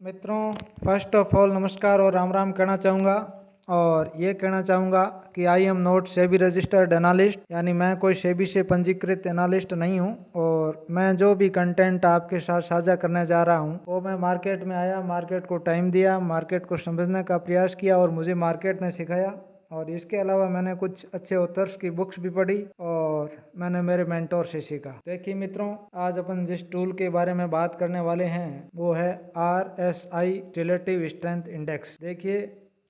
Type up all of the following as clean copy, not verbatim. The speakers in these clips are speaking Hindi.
मित्रों, फर्स्ट ऑफ ऑल नमस्कार और राम राम कहना चाहूँगा। और ये कहना चाहूँगा कि I am not SEBI registered analyst, यानी मैं कोई सेबी से पंजीकृत एनालिस्ट नहीं हूँ। और मैं जो भी कंटेंट आपके साथ साझा करने जा रहा हूँ वो मैं मार्केट में आया, मार्केट को टाइम दिया, मार्केट को समझने का प्रयास किया और मुझे मार्केट ने सिखाया। और इसके अलावा मैंने कुछ अच्छे ऑथर्स की बुक्स भी पढ़ी और मैंने मेरे मेंटोर से सीखा। देखिए मित्रों, आज अपन जिस टूल के बारे में बात करने वाले हैं वो है RSI रिलेटिव स्ट्रेंथ इंडेक्स। देखिए,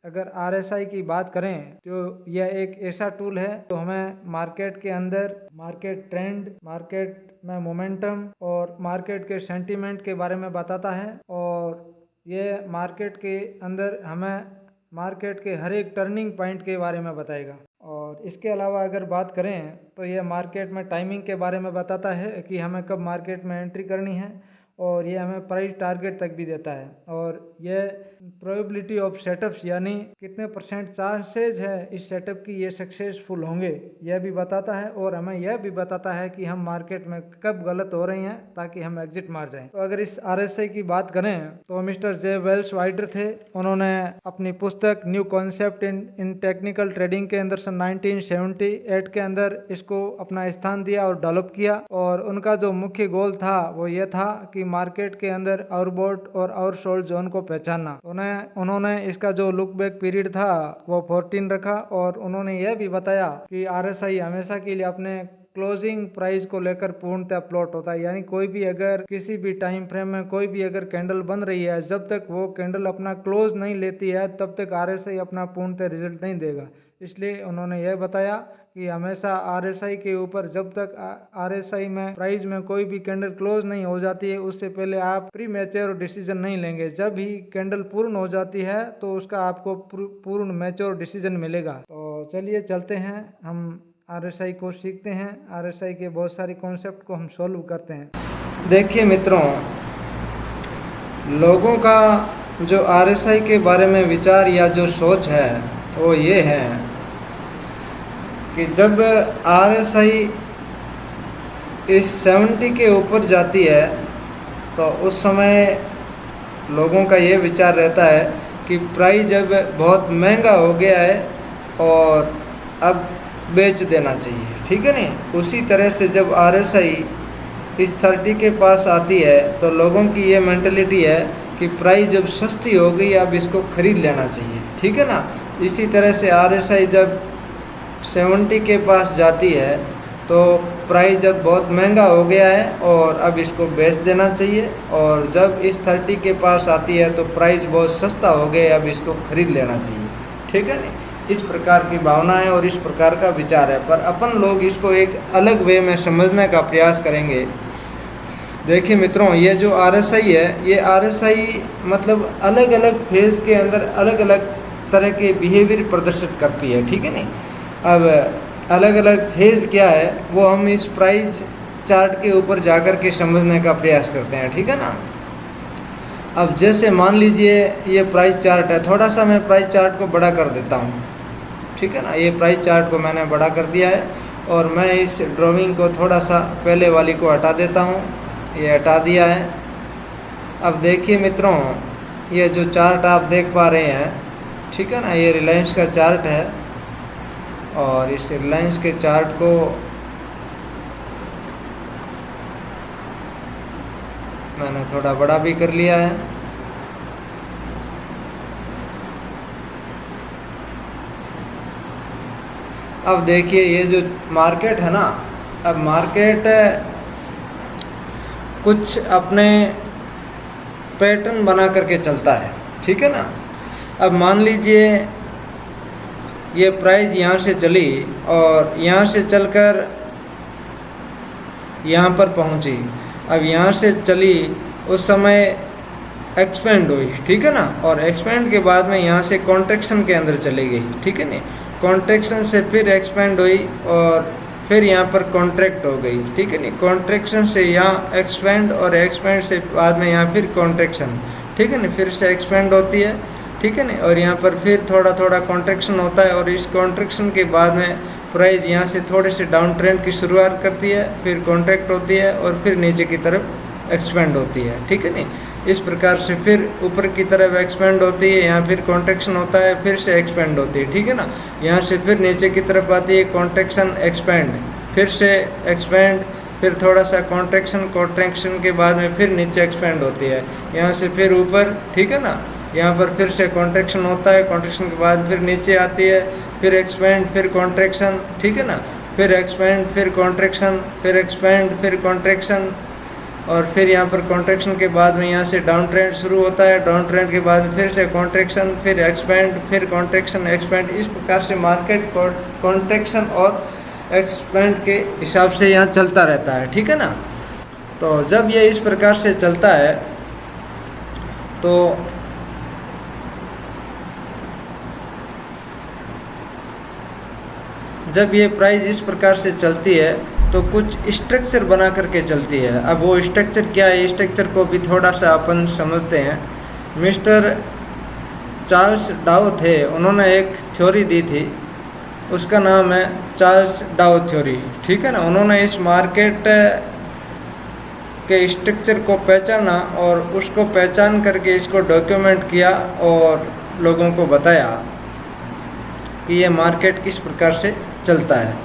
अगर RSI की बात करें तो यह एक ऐसा टूल है तो हमें मार्केट के अंदर मार्केट ट्रेंड, मार्केट में मोमेंटम और मार्केट के सेंटीमेंट के बारे में बताता है। और ये मार्केट के अंदर हमें मार्केट के हर एक टर्निंग पॉइंट के बारे में बताएगा। और इसके अलावा अगर बात करें तो यह मार्केट में टाइमिंग के बारे में बताता है कि हमें कब मार्केट में एंट्री करनी है। और ये हमें प्राइस टारगेट तक भी देता है। और यह प्रोबेबिलिटी ऑफ सेटअप्स, यानी कितने % चांसेज है इस सेटअप की ये सक्सेसफुल होंगे, यह भी बताता है। और हमें यह भी बताता है कि हम मार्केट में कब गलत हो रही हैं ताकि हम एग्जिट मार जाएं। तो अगर इस RSI की बात करें तो मिस्टर जे वेल्स वाइटर थे, उन्होंने अपनी पुस्तक new concept in technical trading के अंदर सन 1978 के अंदर इसको अपना स्थान दिया और डेवलप किया। और उनका जो मुख्य गोल था वो ये था कि मार्केट के अंदर ओवरबॉट और ओवरसोल्ड जोन को पहचानना। उन्होंने इसका जो लुक बैक पीरियड था वो 14 रखा। और उन्होंने यह भी बताया कि RSI हमेशा के लिए अपने क्लोजिंग प्राइस को लेकर पूर्णतः प्लॉट होता है, यानी कोई भी अगर किसी भी टाइम फ्रेम में कोई भी अगर कैंडल बन रही है, जब तक वो कैंडल अपना क्लोज नहीं लेती है तब तक RSI अपना पूर्णतः रिजल्ट नहीं देगा। इसलिए उन्होंने यह बताया कि हमेशा RSI के ऊपर, जब तक RSI में प्राइस में कोई भी कैंडल क्लोज नहीं हो जाती है उससे पहले आप प्री मैच्योर डिसीजन नहीं लेंगे। जब ही कैंडल पूर्ण हो जाती है तो उसका आपको पूर्ण मैच्योर डिसीजन मिलेगा। तो चलिए चलते हैं, हम RSI को सीखते हैं, RSI के बहुत सारे कॉन्सेप्ट को हम सॉल्व करते हैं। देखिए मित्रों, लोगों का जो RSI के बारे में विचार या जो सोच है वो ये है कि जब RSI इस 70 के ऊपर जाती है तो उस समय लोगों का ये विचार रहता है कि प्राइस जब बहुत महंगा हो गया है और अब बेच देना चाहिए, ठीक है नहीं। उसी तरह से जब RSI इस 30 के पास आती है तो लोगों की ये मेंटलिटी है कि प्राइस जब सस्ती हो गई अब इसको ख़रीद लेना चाहिए, ठीक है ना। इसी तरह से RSI जब 70 के पास जाती है तो प्राइस जब बहुत महंगा हो गया है और अब इसको बेच देना चाहिए। और जब इस 30 के पास आती है तो प्राइस बहुत सस्ता हो गया, अब इसको ख़रीद लेना चाहिए, ठीक है नहीं। इस प्रकार की भावना है और इस प्रकार का विचार है, पर अपन लोग इसको एक अलग वे में समझने का प्रयास करेंगे। देखिए मित्रों, ये जो RSI है, ये RSI मतलब अलग अलग फेज़ के अंदर अलग अलग तरह के बिहेवियर प्रदर्शित करती है, ठीक है नहीं। अब अलग अलग फेज़ क्या है वो हम इस प्राइस चार्ट के ऊपर जाकर के समझने का प्रयास करते हैं, ठीक है ना। अब जैसे मान लीजिए ये प्राइस चार्ट है, थोड़ा सा मैं प्राइस चार्ट को बड़ा कर देता हूँ, ठीक है ना। ये प्राइस चार्ट को मैंने बड़ा कर दिया है और मैं इस ड्राइंग को थोड़ा सा पहले वाली को हटा देता हूँ, ये हटा दिया है। अब देखिए मित्रों, ये जो चार्ट आप देख पा रहे हैं, ठीक है ना, ये रिलायंस का चार्ट है। और इस रिलायंस के चार्ट को मैंने थोड़ा बड़ा भी कर लिया है। अब देखिए ये जो मार्केट है ना, अब मार्केट कुछ अपने पैटर्न बना करके चलता है, ठीक है ना। अब मान लीजिए ये प्राइस यहाँ से चली और यहाँ से चलकर यहाँ पर पहुँची। अब यहाँ से चली, उस समय एक्सपेंड हुई, ठीक है ना। और एक्सपेंड के बाद में यहाँ से कॉन्ट्रैक्शन के अंदर चली गई, ठीक है नहीं। कॉन्ट्रैक्शन से फिर एक्सपेंड हुई और फिर यहाँ पर कॉन्ट्रैक्ट हो गई, ठीक है नहीं। कॉन्ट्रैक्शन से यहाँ एक्सपेंड और एक्सपेंड से बाद में यहाँ फिर कॉन्ट्रैक्शन, ठीक है नहीं, फिर से एक्सपेंड होती है, ठीक है नहीं। और यहाँ पर फिर थोड़ा थोड़ा कॉन्ट्रैक्शन होता है और इस कॉन्ट्रैक्शन के बाद में प्राइस यहाँ से थोड़े से डाउन ट्रेंड की शुरुआत करती है, फिर कॉन्ट्रैक्ट होती है और फिर नीचे की तरफ एक्सपेंड होती है, ठीक है नहीं। इस प्रकार से फिर ऊपर की तरफ एक्सपेंड होती है, यहाँ फिर कॉन्ट्रैक्शन होता है, फिर से एक्सपेंड होती है, ठीक है ना। यहाँ से फिर नीचे की तरफ आती है कॉन्ट्रैक्शन एक्सपेंड, फिर से एक्सपेंड, फिर थोड़ा सा कॉन्ट्रैक्शन के बाद में फिर नीचे एक्सपेंड होती है, यहाँ से फिर ऊपर, ठीक है ना। यहाँ पर फिर से कॉन्ट्रैक्शन होता है, कॉन्ट्रैक्शन के बाद फिर नीचे आती है, फिर एक्सपेंड, फिर कॉन्ट्रैक्शन, ठीक है ना, फिर एक्सपेंड, फिर कॉन्ट्रैक्शन, फिर एक्सपेंड, फिर कॉन्ट्रैक्शन, और फिर यहाँ पर कॉन्ट्रैक्शन के बाद में यहाँ से डाउन ट्रेंड शुरू होता है, डाउन ट्रेंड के बाद फिर से कॉन्ट्रैक्शन, फिर एक्सपेंड, फिर कॉन्ट्रैक्शन, एक्सपेंड। इस प्रकार से मार्केट कॉन्ट्रैक्शन और एक्सपेंड के हिसाब से यहाँ चलता रहता है, ठीक है ना। तो जब ये इस प्रकार से चलता है तो जब ये प्राइस इस प्रकार से चलती है तो कुछ स्ट्रक्चर बना करके चलती है। अब वो स्ट्रक्चर क्या है, स्ट्रक्चर को भी थोड़ा सा अपन समझते हैं। मिस्टर चार्ल्स डाउ थे, उन्होंने एक थ्योरी दी थी, उसका नाम है चार्ल्स डाउ थ्योरी, ठीक है ना। उन्होंने इस मार्केट के स्ट्रक्चर को पहचाना और उसको पहचान करके इसको डॉक्यूमेंट किया और लोगों को बताया कि ये मार्केट किस प्रकार से चलता है।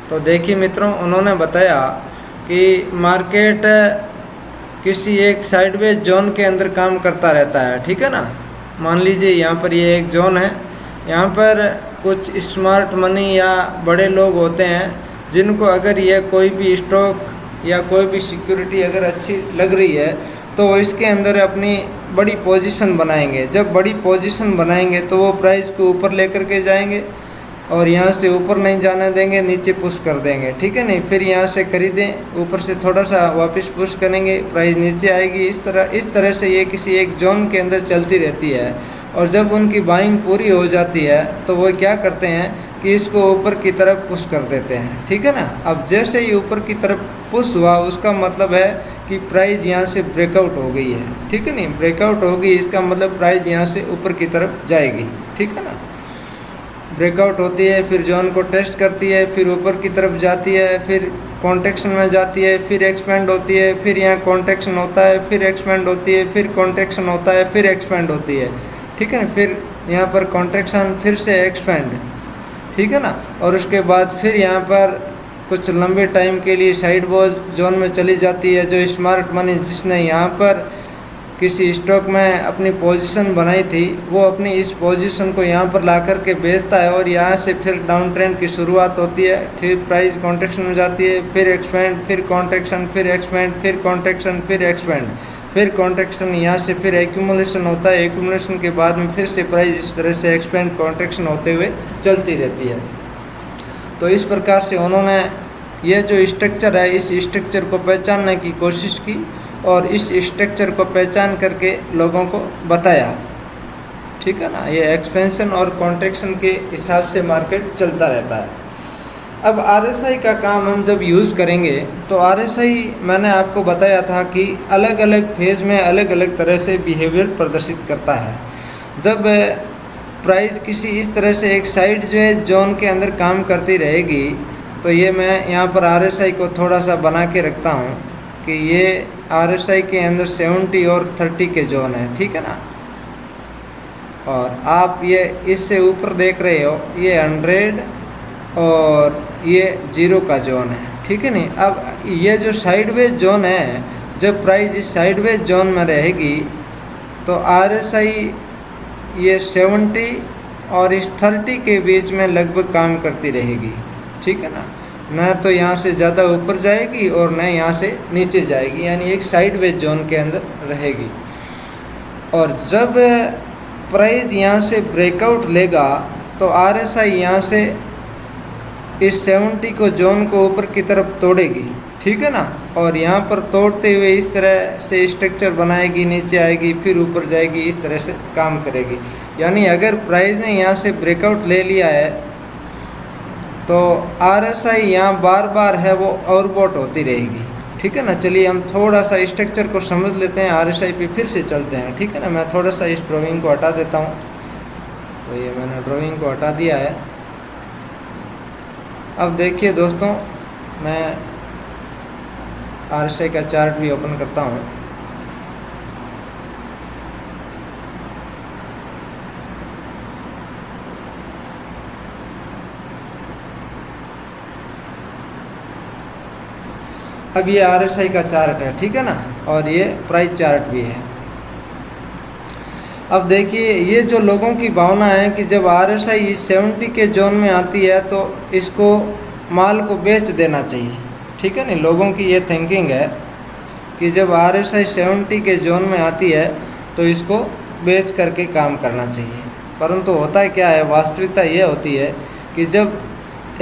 तो देखिए मित्रों, उन्होंने बताया कि मार्केट किसी एक साइडवेज जोन के अंदर काम करता रहता है, ठीक है ना। मान लीजिए यहाँ पर ये एक जोन है, यहाँ पर कुछ स्मार्ट मनी या बड़े लोग होते हैं जिनको अगर ये कोई भी स्टॉक या कोई भी सिक्योरिटी अगर अच्छी लग रही है तो वो इसके अंदर अपनी बड़ी पोजीशन बनाएंगे। जब बड़ी पोजीशन बनाएंगे तो वो प्राइस को ऊपर लेकर के जाएंगे और यहाँ से ऊपर नहीं जाने देंगे, नीचे पुश कर देंगे, ठीक है नहीं। फिर यहाँ से खरीदें, ऊपर से थोड़ा सा वापस पुश करेंगे, प्राइस नीचे आएगी। इस तरह से ये किसी एक जोन के अंदर चलती रहती है। और जब उनकी बाइंग पूरी हो जाती है तो वो क्या करते हैं कि इसको ऊपर की तरफ पुश कर देते हैं, ठीक है ना। अब जैसे ही ऊपर की तरफ पुश हुआ उसका मतलब है कि प्राइस यहाँ से ब्रेकआउट हो गई है, ठीक है नहीं। ब्रेकआउट होगी इसका मतलब प्राइस यहाँ से ऊपर की तरफ जाएगी, ठीक है ना। ब्रेकआउट होती है, फिर जोन को टेस्ट करती है, फिर ऊपर की तरफ जाती है, फिर कॉन्ट्रैक्शन में जाती है, फिर एक्सपेंड होती है, फिर यहाँ कॉन्ट्रैक्शन होता है, फिर एक्सपेंड होती है, फिर कॉन्ट्रैक्शन होता है, फिर एक्सपेंड होती है, ठीक है ना। फिर यहाँ पर कॉन्ट्रैक्शन, फिर से एक्सपेंड, ठीक है ना। और उसके बाद फिर यहाँ पर कुछ लंबे टाइम के लिए साइड वॉच जोन में चली जाती है। जो स्मार्ट मनी जिसने यहाँ पर किसी स्टॉक में अपनी पोजीशन बनाई थी वो अपनी इस पोजीशन को यहाँ पर ला कर के बेचता है और यहाँ से फिर डाउन ट्रेंड की शुरुआत होती है। फिर प्राइस कॉन्ट्रैक्शन में जाती है, फिर एक्सपेंड, फिर कॉन्ट्रैक्शन, फिर एक्सपेंड, फिर कॉन्ट्रैक्शन, फिर एक्सपेंड, फिर कॉन्ट्रैक्शन, यहाँ से फिर एक्यूमुलेशन होता है। एक्यूमुलेशन के बाद में फिर से प्राइस इस तरह से एक्सपेंड कॉन्ट्रैक्शन होते हुए चलती रहती है। तो इस प्रकार से उन्होंने ये जो स्ट्रक्चर है इस स्ट्रक्चर को पहचानने की कोशिश की और इस स्ट्रक्चर को पहचान करके लोगों को बताया, ठीक है ना। ये एक्सपेंशन और कॉन्ट्रैक्शन के हिसाब से मार्केट चलता रहता है। अब आरएसआई का काम हम जब यूज़ करेंगे तो आरएसआई मैंने आपको बताया था कि अलग अलग फेज़ में अलग अलग तरह से बिहेवियर प्रदर्शित करता है। जब प्राइस किसी इस तरह से एक साइडवेज जोन के अंदर काम करती रहेगी तो ये मैं यहाँ पर आरएसआई को थोड़ा सा बना के रखता हूँ कि ये आरएसआई के अंदर 70 और 30 के जोन है, ठीक है ना। और आप ये इससे ऊपर देख रहे हो ये 100 और ये 0 का जोन है, ठीक है नहीं। अब ये जो साइडवेज जोन है, जब प्राइस इस साइडवेज जोन में रहेगी तो आरएसआई ये 70 और इस 30 के बीच में लगभग काम करती रहेगी, ठीक है ना। न तो यहाँ से ज़्यादा ऊपर जाएगी और न यहाँ से नीचे जाएगी, यानी एक साइडवेज जोन के अंदर रहेगी। और जब प्राइस यहाँ से ब्रेकआउट लेगा तो आरएसआई यहाँ से इस 70 को जोन को ऊपर की तरफ तोड़ेगी, ठीक है ना। और यहाँ पर तोड़ते हुए इस तरह से स्ट्रक्चर बनाएगी, नीचे आएगी, फिर ऊपर जाएगी, इस तरह से काम करेगी। यानी अगर प्राइस ने यहाँ से ब्रेकआउट ले लिया है तो आरएसआई यहाँ बार बार है वो ओवरबॉट होती रहेगी, ठीक है ना। चलिए हम थोड़ा सा स्ट्रक्चर को समझ लेते हैं, आरएसआई पे फिर से चलते हैं, ठीक है ना। मैं थोड़ा सा इस ड्राइंग को हटा देता हूँ। तो ये मैंने ड्राइंग को हटा दिया है। अब देखिए दोस्तों, मैं आरएसआई का चार्ट भी ओपन करता हूँ। अब ये RSI का चार्ट है, ठीक है ना, और ये प्राइस चार्ट भी है। अब देखिए ये जो लोगों की भावना है कि जब RSI 70 के जोन में आती है तो इसको माल को बेच देना चाहिए, ठीक है ना। लोगों की ये थिंकिंग है कि जब RSI 70 के जोन में आती है तो इसको बेच करके काम करना चाहिए। परंतु होता क्या है, वास्तविकता ये होती है कि जब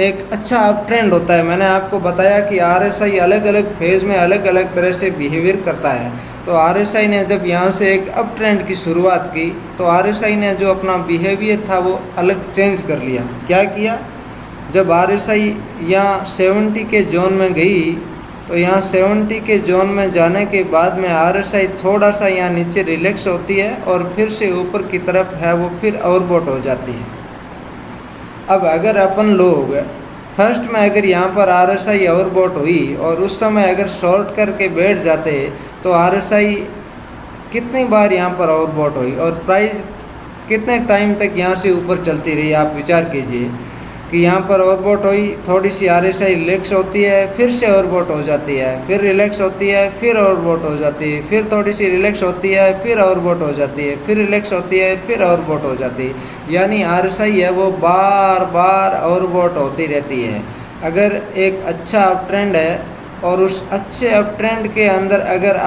एक अच्छा अप ट्रेंड होता है, मैंने आपको बताया कि RSI अलग अलग फेज़ में अलग अलग तरह से बिहेवियर करता है। तो RSI ने जब यहाँ से एक अप ट्रेंड की शुरुआत की तो RSI ने जो अपना बिहेवियर था वो अलग चेंज कर लिया। क्या किया, जब RSI यहाँ 70 के जोन में गई तो यहाँ 70 के जोन में जाने के बाद में RSI थोड़ा सा यहाँ नीचे रिलैक्स होती है और फिर से ऊपर की तरफ है वो फिर ओवरबॉट हो जाती है। अब अगर अपन लोग फर्स्ट में अगर यहाँ पर RSI ओवरबॉट हुई और उस समय अगर शॉर्ट करके बैठ जाते तो RSI कितनी बार यहाँ पर ओवरबॉट हुई और प्राइस कितने टाइम तक यहाँ से ऊपर चलती रही। आप विचार कीजिए कि यहाँ पर ओवरबॉट हुई, थोड़ी सी RSI रिलैक्स होती है, फिर से ओवरबॉट हो जाती है, फिर रिलैक्स होती है, फिर ओवरबॉट हो जाती है, फिर थोड़ी सी रिलैक्स होती है, फिर ओवरबॉट हो जाती है, फिर रिलैक्स होती है, फिर ओवरबॉट हो जाती है। यानी RSI है वो बार बार ओवरबॉट होती रहती है। अगर एक अच्छा अप ट्रेंड है और उस अच्छे अप ट्रेंड के अंदर अगर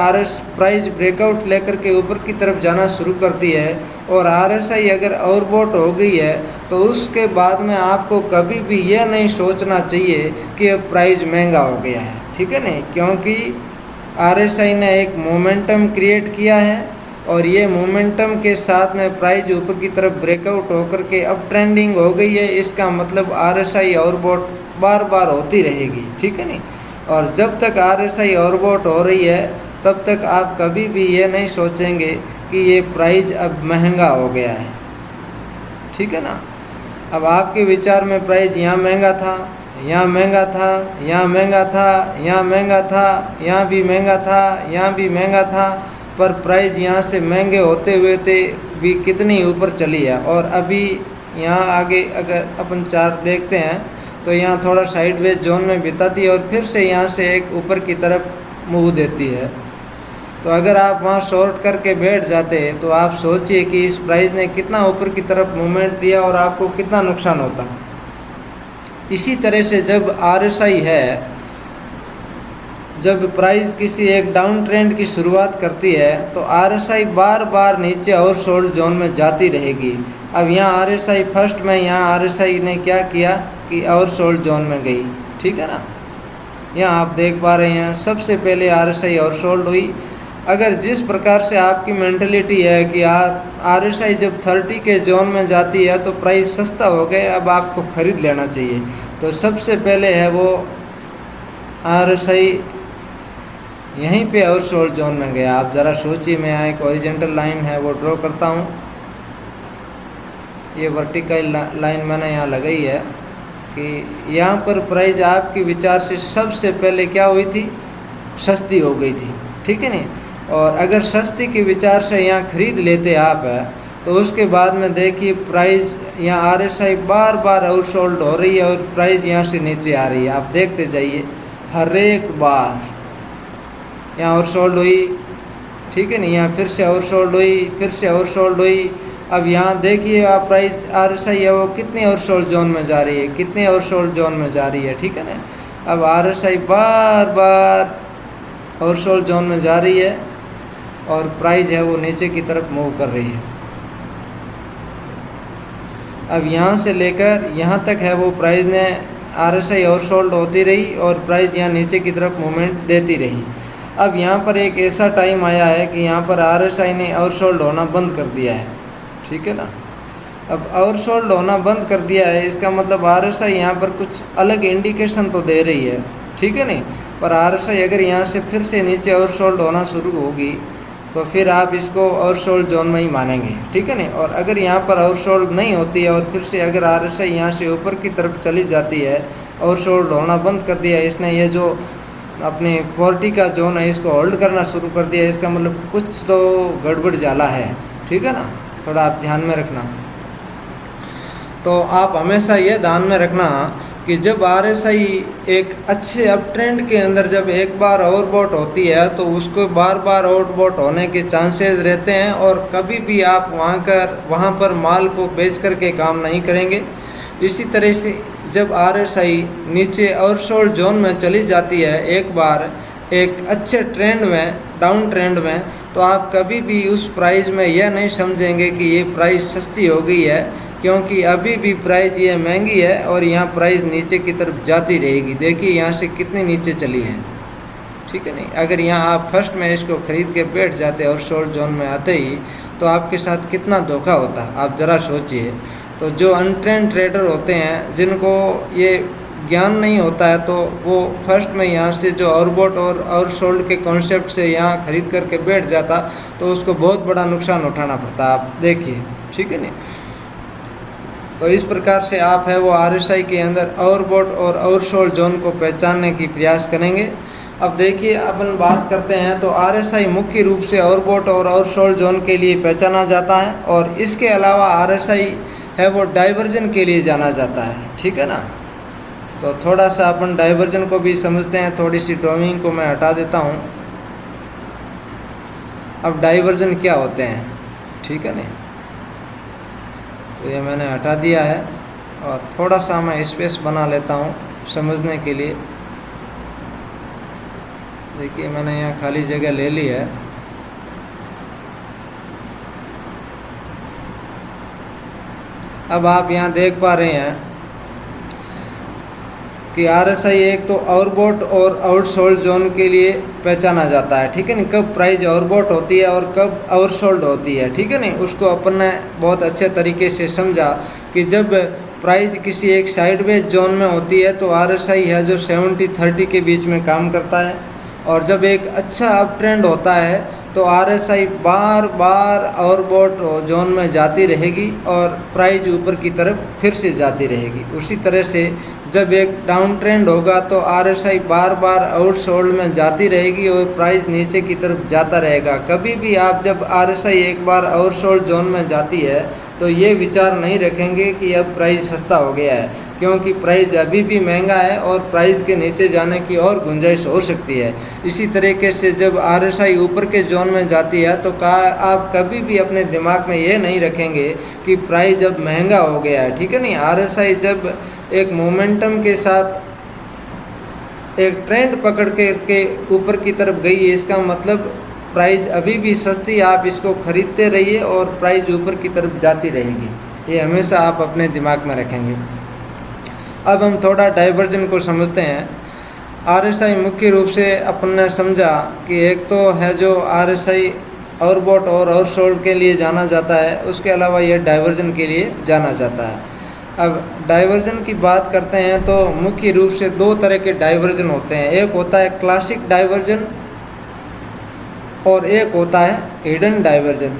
प्राइस ब्रेकआउट लेकर के ऊपर की तरफ जाना शुरू करती है और RSI अगर ओवरबॉट हो गई है तो उसके बाद में आपको कभी भी यह नहीं सोचना चाहिए कि अब प्राइस महंगा हो गया है, ठीक है नहीं, क्योंकि RSI ने एक मोमेंटम क्रिएट किया है और ये मोमेंटम के साथ में प्राइस ऊपर की तरफ ब्रेकआउट होकर के अब ट्रेंडिंग हो गई है। इसका मतलब RSI ओवरबॉट बार बार होती रहेगी, ठीक है नहीं। और जब तक RSI ओवरबॉट हो रही है तब तक आप कभी भी ये नहीं सोचेंगे कि ये प्राइस अब महंगा हो गया है, ठीक है ना। अब आपके विचार में प्राइस यहाँ महंगा था, यहाँ महंगा था, यहाँ महंगा था, यहाँ महंगा था, यहाँ भी महंगा था, यहाँ भी महंगा था, पर प्राइस यहाँ से महंगे होते हुए थे भी कितनी ऊपर चली है। और अभी यहाँ आगे अगर अपन चार्ट देखते हैं तो यहाँ थोड़ा साइडवेज जोन में बिताती है और फिर से यहाँ से एक ऊपर की तरफ मूव देती है। तो अगर आप वहाँ शॉर्ट करके बैठ जाते तो आप सोचिए कि इस प्राइस ने कितना ऊपर की तरफ मूवमेंट दिया और आपको कितना नुकसान होता। इसी तरह से जब RSI है, जब प्राइस किसी एक डाउन ट्रेंड की शुरुआत करती है तो RSI बार बार नीचे और सोल्ड जोन में जाती रहेगी। अब यहाँ RSI फर्स्ट में यहाँ RSI ने क्या किया कि और सोल्ड जोन में गई, ठीक है ना। यहाँ आप देख पा रहे हैं सबसे पहले RSI और सोल्ड हुई। अगर जिस प्रकार से आपकी मेंटलिटी है कि RSI जब 30 के जोन में जाती है तो प्राइस सस्ता हो गया, अब आपको ख़रीद लेना चाहिए, तो सबसे पहले है वो RSI यहीं पे और सोल्ड जोन में गया। आप ज़रा सोचिए, मैं यहाँ एक हॉरिजॉन्टल लाइन है वो ड्रॉ करता हूँ। ये वर्टिकल लाइन मैंने यहाँ लगाई है कि यहाँ पर प्राइस आपके विचार से सबसे पहले क्या हुई थी, सस्ती हो गई थी, ठीक है नहीं। और अगर सस्ती के विचार से यहाँ ख़रीद लेते आप तो उसके बाद में देखिए प्राइस यहाँ RSI बार बार आउटसोल्ड हो रही है और प्राइस यहाँ से नीचे आ रही है। आप देखते जाइए, हर एक बार यहाँ आउटसोल्ड हुई, ठीक है नहीं, यहाँ फिर से आउटसोल्ड हुई, फिर से आउटसोल्ड हुई। अब यहाँ देखिए आप प्राइस RSI है वो कितने आउटसोल्ड जोन में जा रही है, कितने आउटसोल्ड जोन में जा रही है, ठीक है ना। अब RSI बार बार आउटसोल्ड जोन में जा रही है और प्राइस है वो नीचे की तरफ मूव कर रही है। अब यहाँ से लेकर यहाँ तक है वो प्राइस ने RSI ओवरसोल्ड होती रही और प्राइस यहाँ नीचे की तरफ मूवमेंट देती रही। अब यहाँ पर एक ऐसा टाइम आया है कि यहाँ पर RSI ने ओवरसोल्ड होना बंद कर दिया है, ठीक है ना। अब ओवरसोल्ड होना बंद कर दिया है, इसका मतलब RSI यहाँ पर कुछ अलग इंडिकेशन तो दे रही है, ठीक है नहीं। पर RSI अगर यहाँ से फिर से नीचे ओवरसोल्ड होना शुरू होगी तो फिर आप इसको ओवरसोल्ड जोन में ही मानेंगे, ठीक है नहीं। और अगर यहाँ पर ओवरसोल्ड नहीं होती है और फिर से अगर RSI यहाँ से ऊपर की तरफ चली जाती है, ओवरसोल्ड होना बंद कर दिया, इसने ये जो अपने 40 का जोन है इसको होल्ड करना शुरू कर दिया, इसका मतलब कुछ तो गड़बड़ जाला है, ठीक है ना। थोड़ा आप ध्यान में रखना। तो आप हमेशा ये ध्यान में रखना कि जब RSI एक अच्छे अप ट्रेंड के अंदर जब एक बार ओवरबॉट होती है तो उसको बार बार ओवरबॉट होने के चांसेस रहते हैं और कभी भी आप वहाँ पर माल को बेच करके काम नहीं करेंगे। इसी तरह से जब RSI नीचे ओवरसोल्ड जोन में चली जाती है एक बार एक अच्छे ट्रेंड में डाउन ट्रेंड में, तो आप कभी भी उस प्राइस में यह नहीं समझेंगे कि ये प्राइस सस्ती हो गई है, क्योंकि अभी भी प्राइस ये महंगी है और यहाँ प्राइस नीचे की तरफ जाती रहेगी। देखिए यहाँ से कितनी नीचे चली है, ठीक है नहीं। अगर यहाँ आप फर्स्ट में इसको ख़रीद के बैठ जाते और शॉर्ट जोन में आते ही, तो आपके साथ कितना धोखा होता, आप ज़रा सोचिए। तो जो अनट्रेंड ट्रेडर होते हैं जिनको ये ज्ञान नहीं होता है, तो वो फर्स्ट में यहाँ से जो ओवरबॉट और ओवरसोल्ड के कॉन्सेप्ट से यहाँ ख़रीद करके बैठ जाता, तो उसको बहुत बड़ा नुकसान उठाना पड़ता, आप देखिए, ठीक है नहीं। तो इस प्रकार से आप है वो RSI के अंदर ओवरबॉट और ओवरसोल्ड जोन को पहचानने की प्रयास करेंगे। अब देखिए अपन बात करते हैं, तो RSI मुख्य रूप से ओवरबॉट और ओवरसोल्ड जोन के लिए पहचाना जाता है, और इसके अलावा RSI है वो डाइवर्जन के लिए जाना जाता है, ठीक है ना। तो थोड़ा सा अपन डाइवर्जन को भी समझते हैं, थोड़ी सी ड्राइंग को मैं हटा देता हूँ। अब डाइवर्जन क्या होते हैं, ठीक है नहीं। तो ये मैंने हटा दिया है और थोड़ा सा मैं स्पेस बना लेता हूँ समझने के लिए। देखिए मैंने यहाँ खाली जगह ले ली है। अब आप यहाँ देख पा रहे हैं कि RSI एक तो ओवरबॉट और ओवरसोल्ड जोन के लिए पहचाना जाता है, ठीक है नहीं। कब प्राइस ओवरबॉट होती है और कब ओवरसोल्ड होती है, ठीक है नहीं। उसको अपन ने बहुत अच्छे तरीके से समझा कि जब प्राइस किसी एक साइडवेज जोन में होती है तो RSI है जो 70-30 के बीच में काम करता है, और जब एक अच्छा अप ट्रेंड होता है तो RSI बार बार ओवरबॉट जोन में जाती रहेगी और प्राइस ऊपर की तरफ फिर से जाती रहेगी। उसी तरह से जब एक डाउन ट्रेंड होगा तो RSI बार बार ओवरसोल्ड में जाती रहेगी और प्राइस नीचे की तरफ जाता रहेगा। कभी भी आप जब RSI एक बार ओवरसोल्ड जोन में जाती है तो ये विचार नहीं रखेंगे कि अब प्राइस सस्ता हो गया है, क्योंकि प्राइस अभी भी महंगा है और प्राइस के नीचे जाने की और गुंजाइश हो सकती है। इसी तरीके से जब RSI ऊपर के जोन में जाती है तो आप कभी भी अपने दिमाग में ये नहीं रखेंगे कि प्राइस अब महंगा हो गया है, ठीक है नहीं। RSI जब एक मोमेंटम के साथ एक ट्रेंड पकड़ के ऊपर की तरफ गई है, इसका मतलब प्राइस अभी भी सस्ती, आप इसको खरीदते रहिए और प्राइस ऊपर की तरफ जाती रहेगी। ये हमेशा आप अपने दिमाग में रखेंगे। अब हम थोड़ा डाइवर्जन को समझते हैं। RSI मुख्य रूप से अपन ने समझा कि एक तो है जो RSI ओवरबॉट और ओवरसोल्ड के लिए जाना जाता है, उसके अलावा ये डाइवर्जन के लिए जाना जाता है। अब डाइवर्जन की बात करते हैं तो मुख्य रूप से दो तरह के डाइवर्जन होते हैं। एक होता है क्लासिक डाइवर्जन और एक होता है हिडन डाइवर्जन।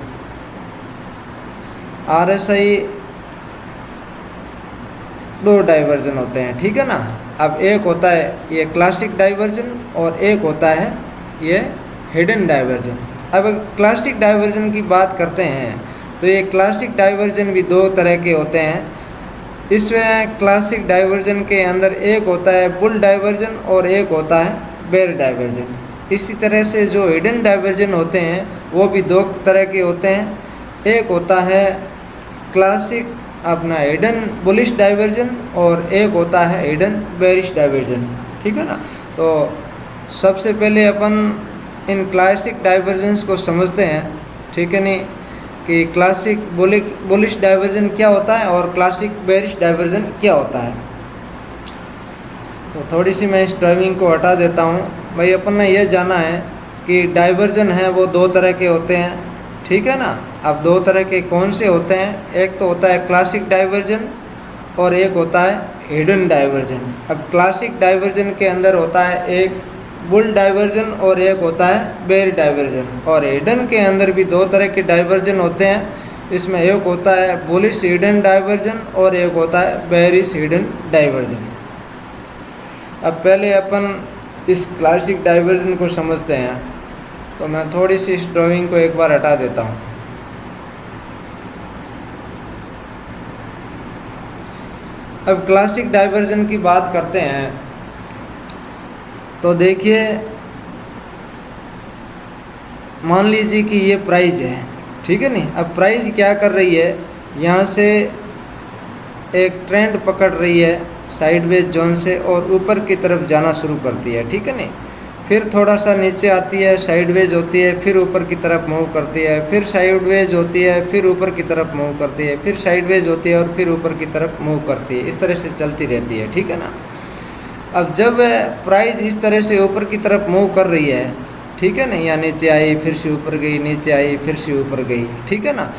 RSI दो डाइवर्जन होते हैं, ठीक है ना। अब एक होता है ये क्लासिक डाइवर्जन और एक होता है ये हिडन डाइवर्जन। अब क्लासिक डाइवर्जन की बात करते हैं तो ये क्लासिक डाइवर्जन भी दो तरह के होते हैं। इसमें क्लासिक डाइवर्जन के अंदर एक होता है बुल डाइवर्जन और एक होता है बेयर डाइवर्जन। इसी तरह से जो हिडन डाइवर्जन होते हैं वो भी दो तरह के होते हैं। एक होता है क्लासिक अपना हिडन बुलिश डाइवर्जन और एक होता है हिडन बेरिश डाइवर्जन, ठीक है ना। तो सबसे पहले अपन इन क्लासिक डाइवर्जन्स को समझते हैं, ठीक है नहीं, कि क्लासिक बुलिश डाइवर्जन क्या होता है और क्लासिक बेरिश डाइवर्जन क्या होता है। तो थोड़ी सी मैं इस ड्राइविंग को हटा देता हूँ। भाई अपन ने यह जाना है कि डाइवर्जन है वो दो तरह के होते हैं, ठीक है ना। अब दो तरह के कौन से होते हैं, एक तो होता है क्लासिक डाइवर्जन और एक होता है हिडन डाइवर्जन। अब क्लासिक डाइवर्जन के अंदर होता है एक बुल डाइवर्जन और एक होता है बेयर डाइवर्जन, और हिडन के अंदर भी दो तरह के डाइवर्जन होते हैं। इसमें एक होता है बुलिश हिडन डाइवर्जन और एक होता है बेरिश हिडन डाइवर्जन। अब पहले अपन इस क्लासिक डाइवर्जन को समझते हैं, तो मैं थोड़ी सी इस ड्राइंग को एक बार हटा देता हूँ। अब क्लासिक डाइवर्जन की बात करते हैं तो देखिए, मान लीजिए कि ये प्राइस है, ठीक है नहीं। अब प्राइस क्या कर रही है, यहाँ से एक ट्रेंड पकड़ रही है साइडवेज जोन से और ऊपर की तरफ जाना शुरू करती है, ठीक है नहीं। फिर थोड़ा सा नीचे आती है, साइडवेज होती है, फिर ऊपर की तरफ मूव करती है, फिर साइडवेज होती है, फिर ऊपर की तरफ मूव करती है, फिर साइडवेज होती है और फिर ऊपर की तरफ मूव करती है। इस तरह से चलती रहती है, ठीक है ना। अब जब प्राइस इस तरह से ऊपर की तरफ मूव कर रही है, ठीक है ना, या नीचे आई फिर से ऊपर गई, नीचे आई फिर से ऊपर गई, ठीक है ना,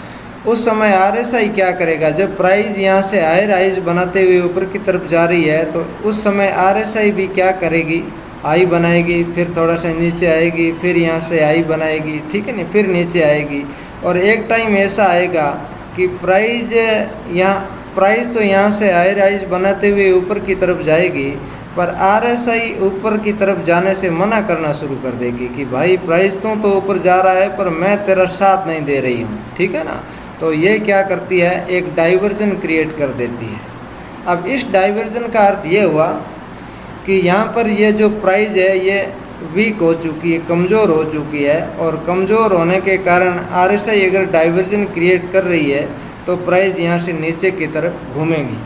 उस समय RSI क्या करेगा, जब प्राइस यहाँ से हाई राइज बनाते हुए ऊपर की तरफ जा रही है तो उस समय RSI भी क्या करेगी, हाई बनाएगी, फिर थोड़ा सा नीचे आएगी, फिर यहाँ से हाई बनाएगी, ठीक है ना, फिर नीचे आएगी। और एक टाइम ऐसा आएगा कि प्राइस तो यहाँ से हाई राइज बनाते हुए ऊपर की तरफ जाएगी, पर RSI ऊपर की तरफ जाने से मना करना शुरू कर देगी कि भाई प्राइस तो ऊपर जा रहा है पर मैं तेरा साथ नहीं दे रही हूँ, ठीक है ना। तो ये क्या करती है, एक डाइवर्जन क्रिएट कर देती है। अब इस डाइवर्जन का अर्थ ये हुआ कि यहाँ पर ये जो प्राइस है ये वीक हो चुकी है, कमज़ोर हो चुकी है, और कमज़ोर होने के कारण RSI अगर डाइवर्जन क्रिएट कर रही है तो प्राइस यहाँ से नीचे की तरफ घूमेगी,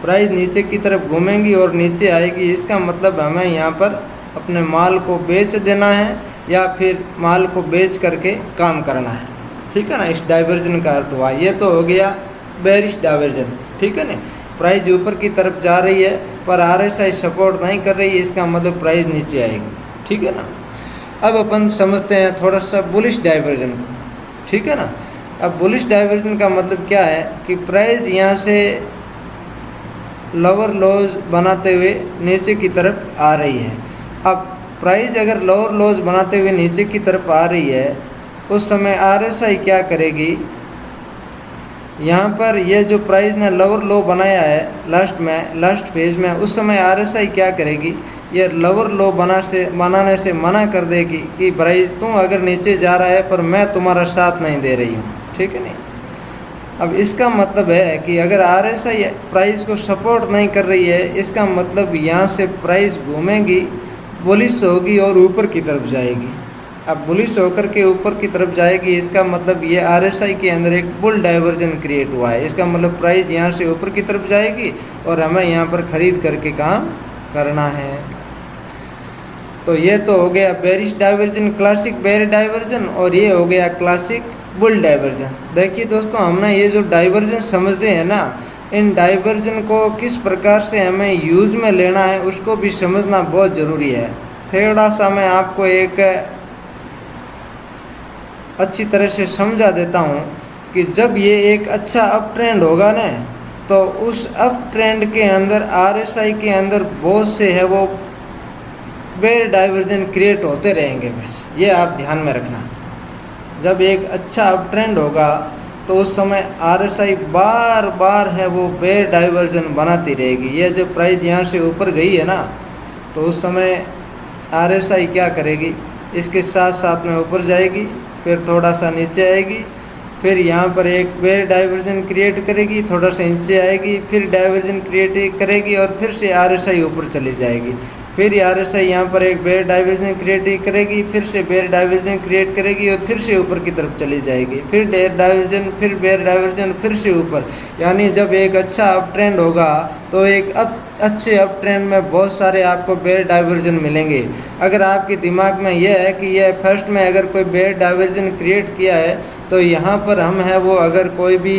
प्राइस नीचे की तरफ घूमेंगी और नीचे आएगी। इसका मतलब हमें यहाँ पर अपने माल को बेच देना है या फिर माल को बेच करके काम करना है, ठीक है ना। इस डाइवर्जन का अर्थ हुआ, ये तो हो गया बेरिश डाइवर्जन, ठीक है ना। प्राइस ऊपर की तरफ जा रही है पर RSI सपोर्ट नहीं कर रही है, इसका मतलब प्राइस नीचे आएगी, ठीक है ना। अब अपन समझते हैं थोड़ा सा बुलिश डाइवर्जन को, ठीक है ना। अब बुलिश डाइवर्जन का मतलब क्या है कि प्राइस यहाँ से लोअर लोज बनाते हुए नीचे की तरफ आ रही है। अब प्राइस अगर लोअर लोज बनाते हुए नीचे की तरफ आ रही है उस समय RSI क्या करेगी, यहाँ पर ये जो प्राइस ने लोअर लो बनाया है लास्ट फेज में, उस समय RSI क्या करेगी, ये लोअर लो बनाने से मना कर देगी कि प्राइस तुम अगर नीचे जा रहा है पर मैं तुम्हारा साथ नहीं दे रही हूँ, ठीक है नहीं। अब इसका मतलब है कि अगर RSI प्राइस को सपोर्ट नहीं कर रही है, इसका मतलब यहाँ से प्राइस घूमेगी, बुलिश होगी और ऊपर की तरफ जाएगी। अब बुलिश होकर के ऊपर की तरफ जाएगी, इसका मतलब ये RSI के अंदर एक बुल डाइवर्जन क्रिएट हुआ है। इसका मतलब प्राइस यहाँ से ऊपर की तरफ जाएगी और हमें यहाँ पर ख़रीद करके काम करना है। तो ये तो हो गया बेरिश डाइवर्जन, क्लासिक बेर डाइवर्जन, और ये हो गया क्लासिक बुल डाइवर्जन। देखिए दोस्तों, हमने ये जो डाइवर्जन समझते हैं ना, इन डाइवर्जन को किस प्रकार से हमें यूज़ में लेना है उसको भी समझना बहुत ज़रूरी है। थोड़ा सा मैं आपको एक अच्छी तरह से समझा देता हूँ कि जब ये एक अच्छा अप ट्रेंड होगा ना, तो उस अप ट्रेंड के अंदर RSI के अंदर बहुत से है वो बेर डाइवर्जन क्रिएट होते रहेंगे। बस ये आप ध्यान में रखना, जब एक अच्छा अप ट्रेंड होगा तो उस समय RSI बार बार है वो बेर डाइवर्जन बनाती रहेगी। ये जो प्राइस यहाँ से ऊपर गई है ना, तो उस समय RSI क्या करेगी, इसके साथ साथ में ऊपर जाएगी, फिर थोड़ा सा नीचे आएगी, फिर यहाँ पर एक बेर डाइवर्जन क्रिएट करेगी, थोड़ा सा नीचे आएगी, फिर डाइवर्जन क्रिएट करेगी और फिर से RSI ऊपर चली जाएगी। फिर RSI यहाँ पर एक बेर डाइवर्जन क्रिएट करेगी, फिर से बेर डाइवर्जन क्रिएट करेगी और फिर से ऊपर की तरफ चली जाएगी, फिर बेर डाइवर्जन, फिर बेर डाइवर्जन, फिर से ऊपर। यानी जब एक अच्छा अप ट्रेंड होगा तो एक अच्छे अप ट्रेंड में बहुत सारे आपको बेर डाइवर्जन मिलेंगे। अगर आपके दिमाग में यह है कि यह फर्स्ट में अगर कोई बेर डाइवर्जन क्रिएट किया है तो यहाँ पर हम है वो अगर कोई भी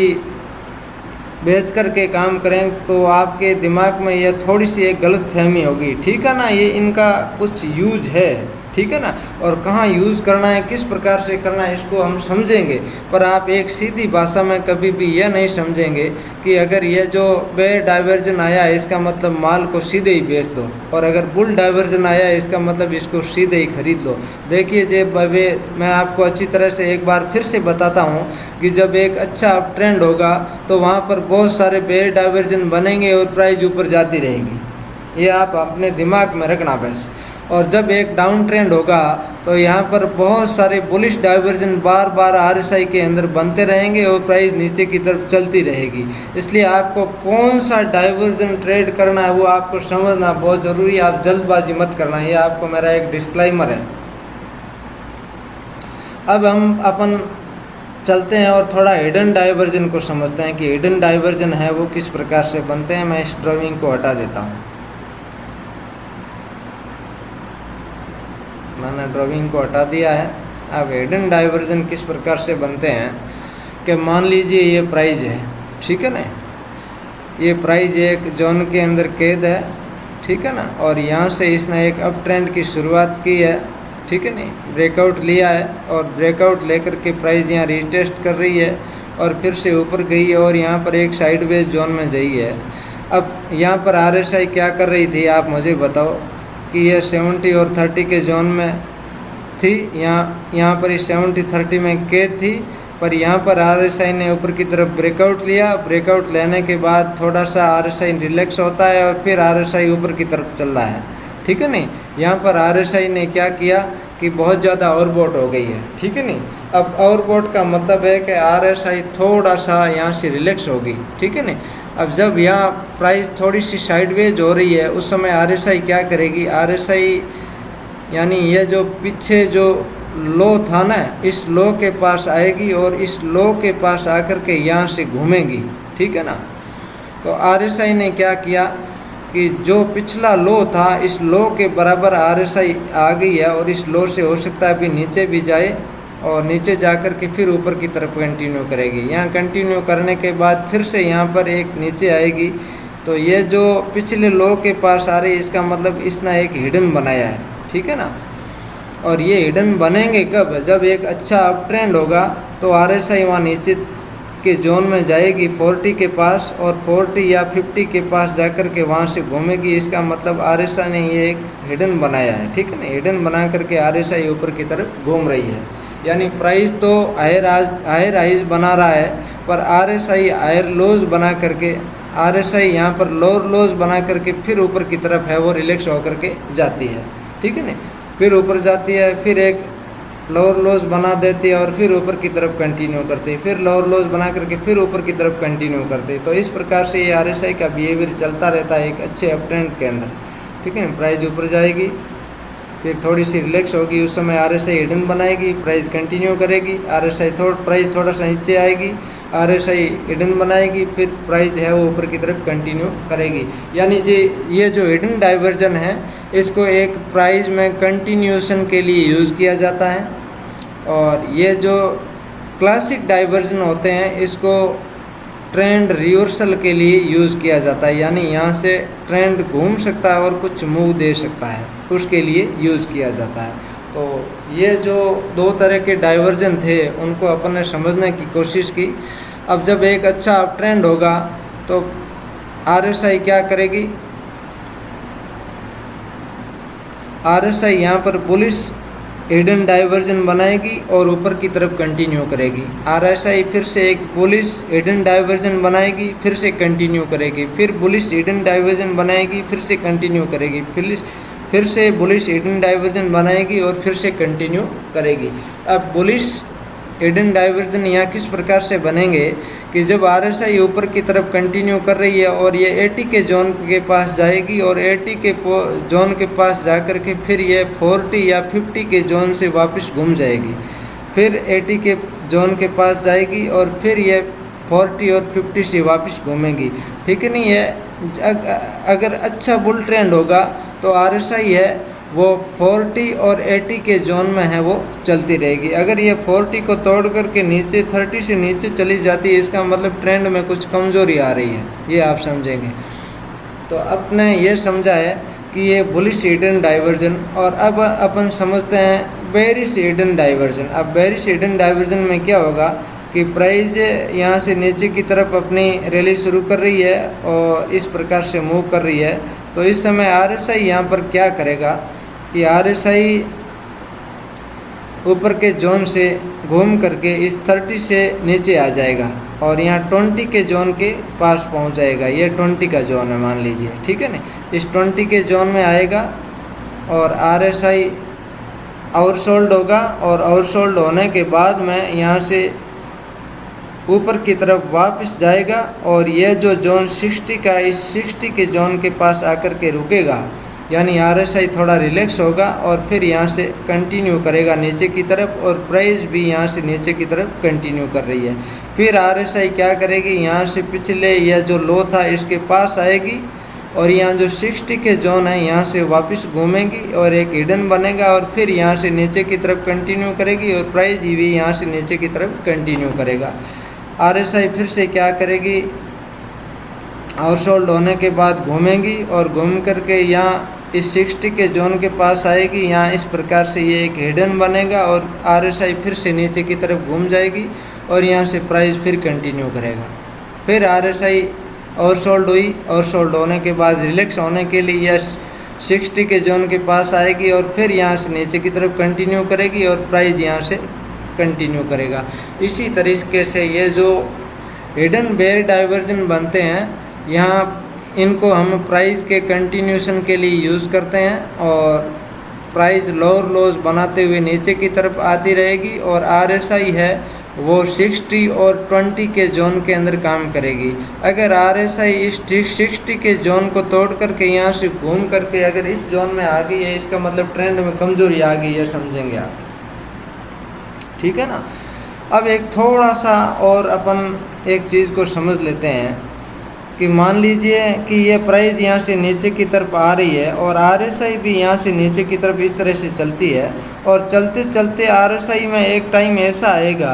बेच कर के काम करें तो आपके दिमाग में यह थोड़ी सी एक गलत फहमी होगी, ठीक है ना। ये इनका कुछ यूज है, ठीक है ना, और कहाँ यूज़ करना है, किस प्रकार से करना है, इसको हम समझेंगे। पर आप एक सीधी भाषा में कभी भी यह नहीं समझेंगे कि अगर ये जो बेर डाइवर्जन आया है इसका मतलब माल को सीधे ही बेच दो, और अगर बुल डाइवर्जन आया है इसका मतलब इसको सीधे ही खरीद लो। देखिए जब मैं आपको अच्छी तरह से एक बार फिर से बताता हूँ कि जब एक अच्छा अप ट्रेंड होगा तो वहाँ पर बहुत सारे बेर डाइवर्जन बनेंगे और प्राइस ऊपर जाती रहेगी। ये आप अपने दिमाग में रखना बस। और जब एक डाउन ट्रेंड होगा तो यहाँ पर बहुत सारे बुलिश डाइवर्जन बार बार आरएसआई के अंदर बनते रहेंगे और प्राइस नीचे की तरफ चलती रहेगी। इसलिए आपको कौन सा डाइवर्जन ट्रेड करना है वो आपको समझना बहुत ज़रूरी है। आप जल्दबाजी मत करना, ये आपको मेरा एक डिस्क्लेमर है। अब हम अपन चलते हैं और थोड़ा हिडन डाइवर्जन को समझते हैं कि हिडन डाइवर्जन है वो किस प्रकार से बनते हैं। मैं इस ड्राइंग को हटा देता हूँ। मैंने ड्राइंग को हटा दिया है। अब हिडन डाइवर्जन किस प्रकार से बनते हैं कि मान लीजिए ये प्राइस है, ठीक है ना, ये प्राइस एक जोन के अंदर कैद है, ठीक है ना, और यहाँ से इसने एक अप ट्रेंड की शुरुआत की है, ठीक है नहीं, ब्रेकआउट लिया है और ब्रेकआउट लेकर के प्राइस यहाँ रीटेस्ट कर रही है और फिर से ऊपर गई है और यहाँ पर एक साइडवेज जोन में गई है। अब यहाँ पर आरएसआई क्या कर रही थी आप मुझे बताओ कि ये 70 और 30 के जोन में थी, यहाँ पर इस 70-30 में कैद थी, पर यहाँ पर आरएसआई ने ऊपर की तरफ ब्रेकआउट लिया। ब्रेकआउट लेने के बाद थोड़ा सा आरएसआई रिलैक्स होता है और फिर आरएसआई ऊपर की तरफ चल रहा है, ठीक है नहीं। यहाँ पर आरएसआई ने क्या किया कि बहुत ज़्यादा ओवरबॉट हो गई है, ठीक है नहीं। अब ओवरबॉट का मतलब है कि आरएसआई थोड़ा सा यहाँ से रिलैक्स होगी, ठीक है नहीं। अब जब यहाँ प्राइस थोड़ी सी साइडवेज हो रही है उस समय आरएसआई क्या करेगी, आरएसआई यानी ये जो पीछे जो लो था ना, इस लो के पास आएगी और इस लो के पास आकर के यहाँ से घूमेगी, ठीक है ना। तो आरएसआई ने क्या किया कि जो पिछला लो था इस लो के बराबर आरएसआई आ गई है और इस लो से हो सकता है अभी नीचे भी जाए और नीचे जाकर के फिर ऊपर की तरफ कंटिन्यू करेगी। यहाँ कंटिन्यू करने के बाद फिर से यहाँ पर एक नीचे आएगी। तो ये जो पिछले लो के पास आ रही है इसका मतलब इसने एक हिडन बनाया है, ठीक है ना। और ये हिडन बनेंगे कब, जब एक अच्छा अप ट्रेंड होगा तो आरएसआई वहाँ नीचे के जोन में जाएगी 40 के पास और 40 या 50 के पास जाकर के वहाँ से घूमेगी। इसका मतलब आरएसआई ने ये एक हिडन बनाया है, ठीक है ना। हिडन बना करके आरएसआई ऊपर की तरफ घूम रही है, यानी प्राइस तो हायर हाइज बना रहा है पर आरएसआई हायर लोज बना करके, आरएसआई यहाँ पर लोअर लोज बना करके फिर ऊपर की तरफ है वो रिलैक्स होकर के जाती है, ठीक है ना। फिर ऊपर जाती है, फिर एक लोअर लोज बना देती है और फिर ऊपर की तरफ कंटिन्यू करती है, फिर लोअर लोज बना करके फिर ऊपर की तरफ कंटिन्यू करती है। तो इस प्रकार से ये आरएसआई का बिहेवियर चलता रहता है एक अच्छे अप ट्रेंड के अंदर, ठीक है। प्राइस ऊपर जाएगी, फिर थोड़ी सी रिलैक्स होगी, उस समय आरएसआई हिडन बनाएगी, प्राइस कंटिन्यू करेगी, आरएसआई प्राइस थोड़ा सा नीचे आएगी, आरएसआई हिडन बनाएगी, फिर प्राइस है वो ऊपर की तरफ कंटिन्यू करेगी। यानी जी ये जो हिडन डाइवर्जन है इसको एक प्राइस में कंटिन्यूएशन के लिए यूज़ किया जाता है। और ये जो क्लासिक डाइवर्जन होते हैं इसको ट्रेंड रिवर्सल के लिए यूज़ किया जाता है, यानी यहाँ से ट्रेंड घूम सकता है और कुछ मूव दे सकता है, उसके लिए यूज़ किया जाता है। तो ये जो दो तरह के डाइवर्जन थे उनको अपन ने समझने की कोशिश की। अब जब एक अच्छा अप ट्रेंड होगा तो आरएसआई क्या करेगी, आरएसआई यहाँ पर बुलिश हिडन डाइवर्जन बनाएगी और ऊपर की तरफ कंटिन्यू करेगी। आरएसआई फिर से एक बुलिश हिडन डाइवर्जन बनाएगी, फिर से कंटिन्यू करेगी, फिर बुलिश हिडन डाइवर्जन बनाएगी, फिर से कंटिन्यू करेगी, फिर से बुलिश हिडन डाइवर्जन बनाएगी और फिर से कंटिन्यू करेगी। अब बुलिश हिडन डाइवर्जन यहाँ किस प्रकार से बनेंगे कि जब आरएसआई ऊपर की तरफ कंटिन्यू कर रही है और ये 80 के जोन के पास जाएगी और 80 के जोन के पास जाकर के फिर ये 40 या 50 के जोन से वापस घूम जाएगी, फिर 80 के जोन के पास जाएगी और फिर ये 40 और 50 से वापस घूमेगी, ठीक है नहीं है। अगर अच्छा बुल ट्रेंड होगा तो आरएसआई है वो 40 और 80 के जोन में है वो चलती रहेगी। अगर ये 40 को तोड़ करके नीचे 30 से नीचे चली जाती है इसका मतलब ट्रेंड में कुछ कमज़ोरी आ रही है, ये आप समझेंगे। तो अपने ये समझा है कि ये बुलिश हिडन डाइवर्जन। और अब अपन समझते हैं बेरिश हिडन डाइवर्जन। अब बेरिश हिडन डाइवर्जन में क्या होगा कि प्राइस यहाँ से नीचे की तरफ अपनी रैली शुरू कर रही है और इस प्रकार से मूव कर रही है। तो इस समय आरएसआई यहाँ पर क्या करेगा कि आरएसआई ऊपर के जोन से घूम करके इस 30 से नीचे आ जाएगा और यहाँ 20 के जोन के पास पहुँच जाएगा। ये 20 का जोन है मान लीजिए, ठीक है ना। इस 20 के जोन में आएगा और RSI ओवरसोल्ड होगा और ओवरसोल्ड होने के बाद में यहाँ से ऊपर की तरफ वापस जाएगा और यह जो जोन 60 का इस 60 के जोन के पास आकर के रुकेगा, यानी RSI थोड़ा रिलैक्स होगा और फिर यहाँ से कंटिन्यू करेगा नीचे की तरफ और प्राइस भी यहाँ से नीचे की तरफ कंटिन्यू कर रही है। फिर RSI क्या करेगी, यहाँ से पिछले यह जो लो था इसके पास आएगी और यहाँ जो 60 के जोन है यहाँ से वापस घूमेगी और एक हिडन बनेगा और फिर यहाँ से नीचे की तरफ कंटिन्यू करेगी और प्राइस भी यहाँ से नीचे की तरफ कंटिन्यू करेगा। RSI फिर से क्या करेगी, ओवरसोल्ड होने के बाद घूमेगी और घूम करके यहाँ इस 60 के जोन के पास आएगी। यहाँ इस प्रकार से ये एक हिडन बनेगा और RSI फिर से नीचे की तरफ घूम जाएगी और यहाँ से प्राइस फिर कंटिन्यू करेगा। फिर RSI ओवरसोल्ड हुई, ओवरसोल्ड होने के बाद रिलैक्स होने के लिए यह 60 के जोन के पास आएगी और फिर यहाँ से नीचे की तरफ कंटिन्यू करेगी और प्राइस यहाँ से कंटिन्यू करेगा। इसी तरीके से ये जो हिडन बेयर डाइवर्जन बनते हैं, यहाँ इनको हम प्राइस के कंटिन्यूशन के लिए यूज़ करते हैं और प्राइस लोअर लोज बनाते हुए नीचे की तरफ आती रहेगी और RSI है वो 60 और 20 के जोन के अंदर काम करेगी। अगर RSI इस 60 के जोन को तोड़ करके यहाँ से घूम करके अगर इस जोन में आ गई है, इसका मतलब ट्रेंड में कमजोरी आ गई है, समझेंगे आप, ठीक है ना। अब एक थोड़ा सा और अपन एक चीज़ को समझ लेते हैं कि मान लीजिए कि ये प्राइस यहाँ से नीचे की तरफ आ रही है और RSI भी यहाँ से नीचे की तरफ इस तरह से चलती है और चलते चलते RSI में एक टाइम ऐसा आएगा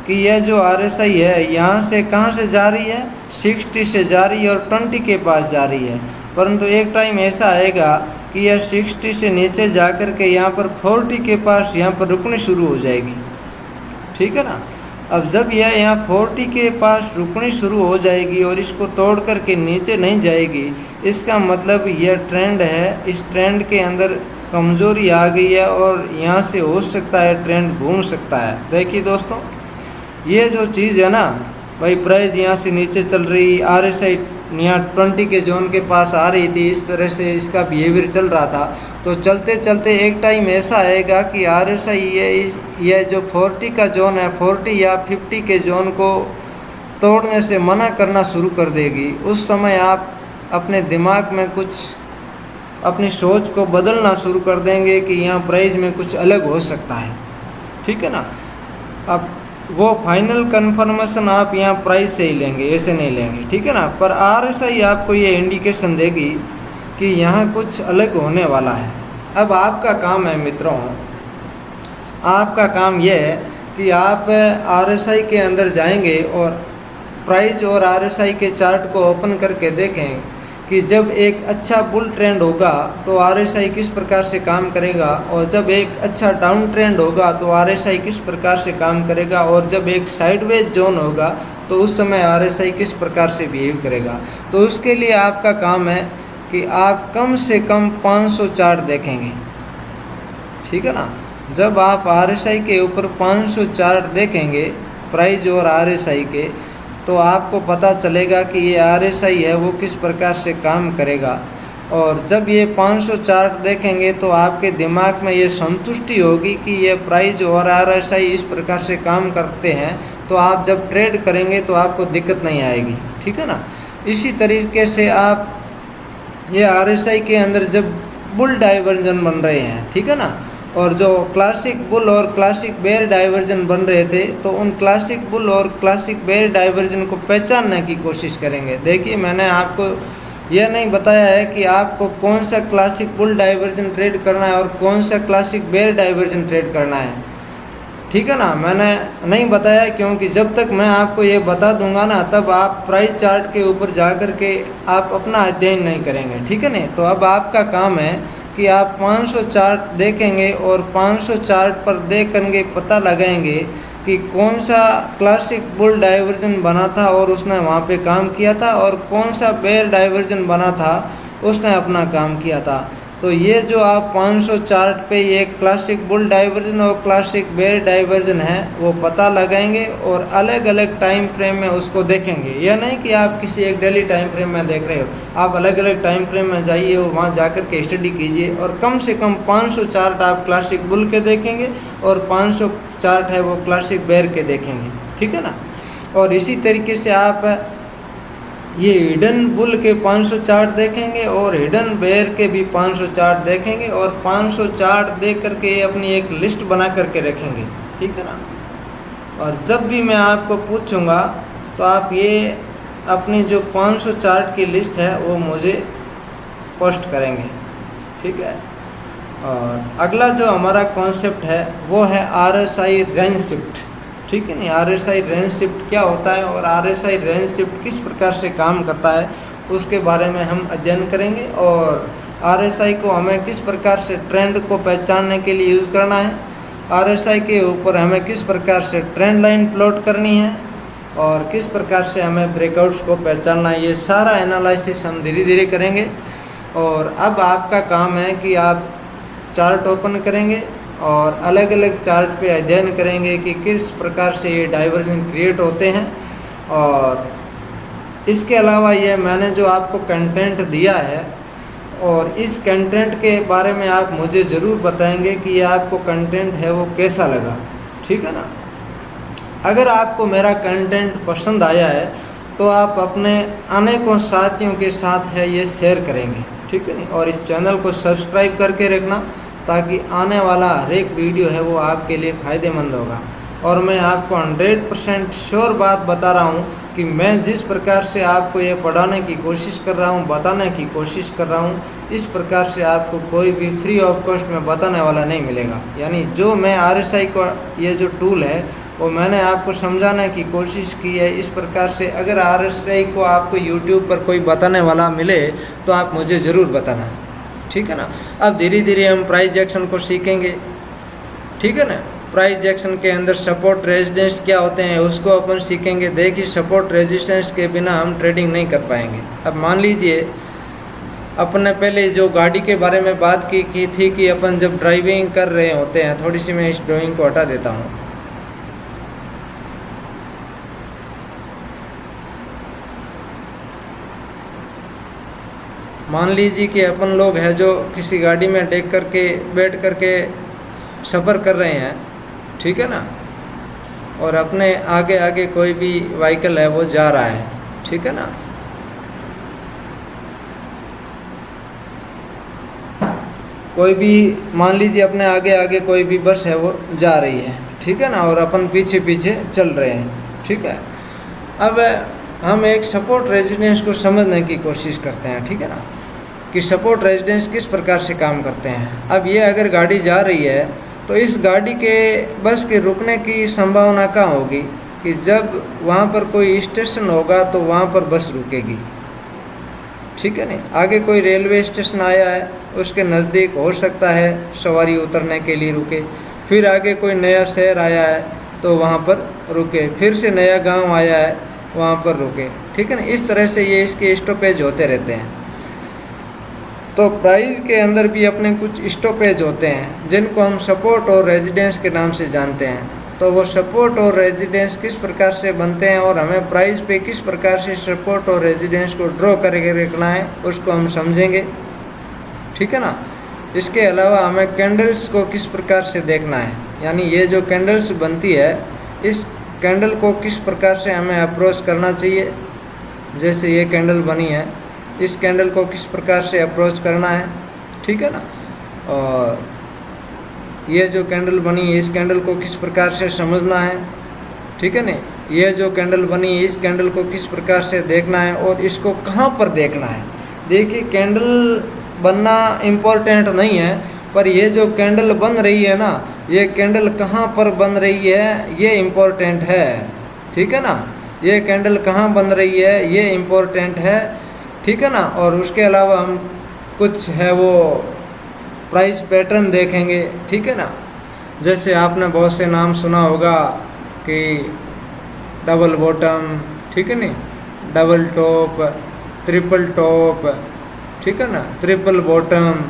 कि यह जो RSI है यहाँ से कहाँ से जा रही है, 60 से जा रही है और 20 के पास जा रही है, परंतु एक टाइम ऐसा आएगा कि यह 60 से नीचे जा कर के यहाँ पर 40 के पास यहाँ पर रुकनी शुरू हो जाएगी, ठीक है ना। अब जब यह यहाँ 40 के पास रुकनी शुरू हो जाएगी और इसको तोड़ करके नीचे नहीं जाएगी, इसका मतलब यह ट्रेंड है, इस ट्रेंड के अंदर कमज़ोरी आ गई है और यहाँ से हो सकता है ट्रेंड घूम सकता है। देखिए दोस्तों, ये जो चीज़ है ना भाई, प्राइस यहाँ से नीचे चल रही, RSI यहाँ 20 के जोन के पास आ रही थी, इस तरह से इसका बिहेवियर चल रहा था, तो चलते चलते एक टाइम ऐसा आएगा कि RSI ये जो 40 का जोन है, 40 या 50 के जोन को तोड़ने से मना करना शुरू कर देगी। उस समय आप अपने दिमाग में कुछ अपनी सोच को बदलना शुरू कर देंगे कि यहाँ प्राइस में कुछ अलग हो सकता है, ठीक है ना। अब वो फाइनल कंफर्मेशन आप यहाँ प्राइस से ही लेंगे, ऐसे नहीं लेंगे, ठीक है ना। पर RSI आपको ये इंडिकेशन देगी कि यहाँ कुछ अलग होने वाला है। अब आपका काम है मित्रों, आपका काम ये है कि आप RSI के अंदर जाएंगे और प्राइस और RSI के चार्ट को ओपन करके देखें कि जब एक अच्छा बुल ट्रेंड होगा तो RSI किस प्रकार से काम करेगा और जब एक अच्छा डाउन ट्रेंड होगा तो RSI किस प्रकार से काम करेगा और जब एक साइडवेज जोन होगा तो उस समय RSI किस प्रकार से बिहेव करेगा। तो उसके लिए आपका काम है कि आप कम से कम 500 चार्ट देखेंगे, ठीक है ना। जब आप RSI के ऊपर 500 चार्ट देखेंगे प्राइस और RSI के, तो आपको पता चलेगा कि ये RSI है वो किस प्रकार से काम करेगा। और जब ये 500 चार्ट देखेंगे तो आपके दिमाग में ये संतुष्टि होगी कि ये प्राइस और RSI इस प्रकार से काम करते हैं, तो आप जब ट्रेड करेंगे तो आपको दिक्कत नहीं आएगी, ठीक है ना। इसी तरीके से आप ये RSI के अंदर जब बुल डाइवर्जन बन रहे हैं, ठीक है ना, और जो क्लासिक बुल और क्लासिक बेयर डाइवर्जन बन रहे थे, तो उन क्लासिक बुल और क्लासिक बेयर डाइवर्जन को पहचानने की कोशिश करेंगे। देखिए, मैंने आपको यह नहीं बताया है कि आपको कौन सा क्लासिक बुल डाइवर्जन ट्रेड करना है और कौन सा क्लासिक बेयर डाइवर्जन ट्रेड करना है, ठीक है ना। मैंने नहीं बताया क्योंकि जब तक मैं आपको ये बता दूंगा ना, तब आप प्राइस चार्ट के ऊपर जा कर के आप अपना अध्ययन नहीं करेंगे, ठीक है ना। तो अब आपका काम है कि आप 500 चार्ट देखेंगे और 500 चार्ट पर देख करके पता लगाएंगे कि कौन सा क्लासिक बुल डाइवर्जन बना था और उसने वहाँ पे काम किया था और कौन सा बेयर डाइवर्जन बना था उसने अपना काम किया था। तो ये जो आप 500 चार्ट पे ये क्लासिक बुल डाइवर्जन और क्लासिक बेयर डाइवर्जन है वो पता लगाएंगे और अलग अलग टाइम फ्रेम में उसको देखेंगे। यह नहीं कि आप किसी एक डेली टाइम फ्रेम में देख रहे हो, आप अलग अलग टाइम फ्रेम में जाइए और वहाँ जाकर के स्टडी कीजिए और कम से कम 500 चार्ट आप क्लासिक बुल के देखेंगे और 500 चार्ट है वो क्लासिक बेयर के देखेंगे, ठीक है ना। और इसी तरीके से आप ये हिडन बुल के 500 चार्ट देखेंगे और हिडन बेयर के भी 500 चार्ट देखेंगे और 500 चार्ट देख करके अपनी एक लिस्ट बना करके रखेंगे, ठीक है ना। और जब भी मैं आपको पूछूंगा तो आप ये अपनी जो 500 चार्ट की लिस्ट है वो मुझे पोस्ट करेंगे, ठीक है। और अगला जो हमारा कॉन्सेप्ट है वो है RSI रेंज शिफ्ट, ठीक है नहीं। RSI रेंज शिफ्ट क्या होता है और RSI रेंज शिफ्ट किस प्रकार से काम करता है उसके बारे में हम अध्ययन करेंगे और RSI को हमें किस प्रकार से ट्रेंड को पहचानने के लिए यूज़ करना है, RSI के ऊपर हमें किस प्रकार से ट्रेंड लाइन प्लॉट करनी है और किस प्रकार से हमें ब्रेकआउट्स को पहचानना है, ये सारा एनालिसिस हम धीरे धीरे करेंगे। और अब आपका काम है कि आप चार्ट ओपन करेंगे और अलग अलग चार्ट पे अध्ययन करेंगे कि किस प्रकार से ये डाइवर्जन क्रिएट होते हैं। और इसके अलावा ये मैंने जो आपको कंटेंट दिया है और इस कंटेंट के बारे में आप मुझे ज़रूर बताएंगे कि ये आपको कंटेंट है वो कैसा लगा, ठीक है ना। अगर आपको मेरा कंटेंट पसंद आया है तो आप अपने अनेकों साथियों के साथ है ये शेयर करेंगे, ठीक है नहीं। और इस चैनल को सब्सक्राइब करके रखना ताकि आने वाला हर एक वीडियो है वो आपके लिए फ़ायदेमंद होगा। और मैं आपको 100% श्योर बात बता रहा हूँ कि मैं जिस प्रकार से आपको ये पढ़ाने की कोशिश कर रहा हूँ, बताने की कोशिश कर रहा हूँ, इस प्रकार से आपको कोई भी फ्री ऑफ कॉस्ट में बताने वाला नहीं मिलेगा। यानी जो मैं RSI को ये जो टूल है वो मैंने आपको समझाने की कोशिश की है इस प्रकार से। अगर RSI को आपको YouTube पर कोई बताने वाला मिले तो आप मुझे ज़रूर बताना, ठीक है ना। अब धीरे धीरे हम प्राइस एक्शन को सीखेंगे, ठीक है ना। प्राइस एक्शन के अंदर सपोर्ट रेजिस्टेंस क्या होते हैं उसको अपन सीखेंगे। देखिए सपोर्ट रेजिस्टेंस के बिना हम ट्रेडिंग नहीं कर पाएंगे। अब मान लीजिए अपन ने पहले जो गाड़ी के बारे में बात की थी कि अपन जब ड्राइविंग कर रहे होते हैं, थोड़ी सी मैं इस ड्राइंग को हटा देता हूँ। मान लीजिए कि अपन लोग हैं जो किसी गाड़ी में बैठ करके सफ़र कर रहे हैं, ठीक है ना। और अपने आगे आगे कोई भी व्हीकल है वो जा रहा है, ठीक है ना। कोई भी मान लीजिए अपने आगे आगे कोई भी बस है वो जा रही है, ठीक है ना। और अपन पीछे पीछे चल रहे हैं, ठीक है। अब हम एक सपोर्ट रेजिस्टेंस को समझने की कोशिश करते हैं, ठीक है ना, कि सपोर्ट रेजिस्टेंस किस प्रकार से काम करते हैं। अब ये अगर गाड़ी जा रही है तो इस गाड़ी के बस के रुकने की संभावना कहाँ होगी कि जब वहाँ पर कोई स्टेशन होगा तो वहाँ पर बस रुकेगी, ठीक है नहीं। आगे कोई रेलवे स्टेशन आया है उसके नज़दीक हो सकता है सवारी उतरने के लिए रुके, फिर आगे कोई नया शहर आया है तो वहाँ पर रुके, फिर से नया गांव आया है वहाँ पर रुके, ठीक है ना। इस तरह से ये इसके स्टॉपेज होते रहते हैं। तो प्राइस के अंदर भी अपने कुछ स्टॉपेज होते हैं जिनको हम सपोर्ट और रेजिस्टेंस के नाम से जानते हैं। तो वो सपोर्ट और रेजिस्टेंस किस प्रकार से बनते हैं और हमें प्राइस पे किस प्रकार से सपोर्ट और रेजिस्टेंस को ड्रॉ करके रखना है उसको हम समझेंगे, ठीक है ना। इसके अलावा हमें कैंडल्स को किस प्रकार से देखना है, यानी ये जो कैंडल्स बनती है इस कैंडल को किस प्रकार से हमें अप्रोच करना चाहिए। जैसे ये कैंडल बनी है, इस कैंडल को किस प्रकार से अप्रोच करना है, ठीक है ना। और ये जो कैंडल बनी है इस कैंडल को किस प्रकार से समझना है, ठीक है ना। ये जो कैंडल बनी है इस कैंडल को किस प्रकार से देखना है और इसको कहाँ पर देखना है। देखिए कैंडल बनना इम्पोर्टेंट नहीं है, पर ये जो कैंडल बन रही है ना, ये कैंडल कहाँ पर बन रही है ये इम्पोर्टेंट है, ठीक है ना। ये कैंडल कहाँ बन रही है ये इम्पोर्टेंट है, ठीक है ना। और उसके अलावा हम कुछ है वो प्राइस पैटर्न देखेंगे, ठीक है ना। जैसे आपने बहुत से नाम सुना होगा कि डबल बॉटम, ठीक है नहीं, डबल टॉप, ट्रिपल टॉप, ठीक है ना, ट्रिपल बॉटम,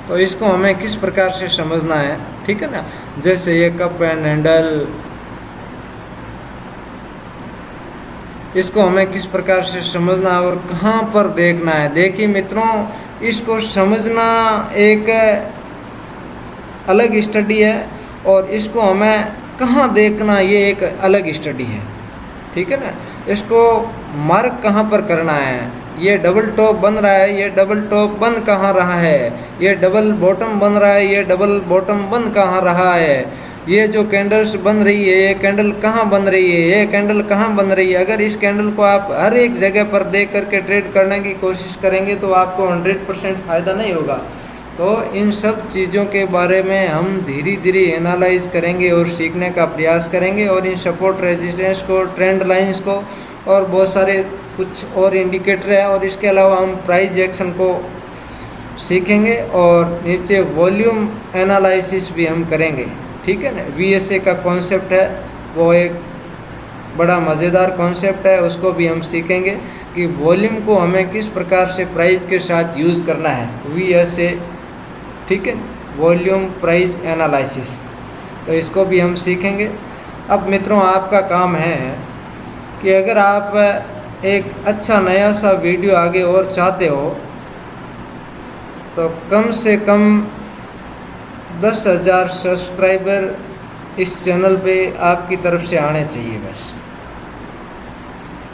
तो इसको हमें किस प्रकार से समझना है, ठीक है ना। जैसे ये कप एंड हैंडल, इसको हमें किस प्रकार से समझना है और कहाँ पर देखना है। देखिए मित्रों, इसको समझना एक अलग स्टडी है और इसको हमें कहाँ देखना ये एक अलग स्टडी है, ठीक है ना। इसको मार्क कहाँ पर करना है, ये डबल टॉप बन रहा है, ये डबल टॉप बन कहाँ रहा है, ये डबल बॉटम बन रहा है, ये डबल बॉटम बन कहाँ रहा है, ये जो कैंडल्स बन रही है ये कैंडल कहाँ बन रही है, ये कैंडल कहाँ बन रही है। अगर इस कैंडल को आप हर एक जगह पर देख करके ट्रेड करने की कोशिश करेंगे तो आपको 100% फ़ायदा नहीं होगा। तो इन सब चीज़ों के बारे में हम धीरे धीरे एनालाइज करेंगे और सीखने का प्रयास करेंगे, और इन सपोर्ट रेजिस्टेंस को, ट्रेंड लाइंस को, और बहुत सारे कुछ और इंडिकेटर है, और इसके अलावा हम प्राइस एक्शन को सीखेंगे और नीचे वॉल्यूम एनालिसिस भी हम करेंगे, ठीक है ना। VSA का कॉन्सेप्ट है, वो एक बड़ा मज़ेदार कॉन्सेप्ट है, उसको भी हम सीखेंगे कि वॉल्यूम को हमें किस प्रकार से प्राइस के साथ यूज़ करना है, VSA, ठीक है, वॉल्यूम प्राइस एनालिसिस, तो इसको भी हम सीखेंगे। अब मित्रों, आपका काम है कि अगर आप एक अच्छा नया सा वीडियो आगे और चाहते हो तो कम से कम 10,000 सब्सक्राइबर इस चैनल पे आपकी तरफ से आने चाहिए बस।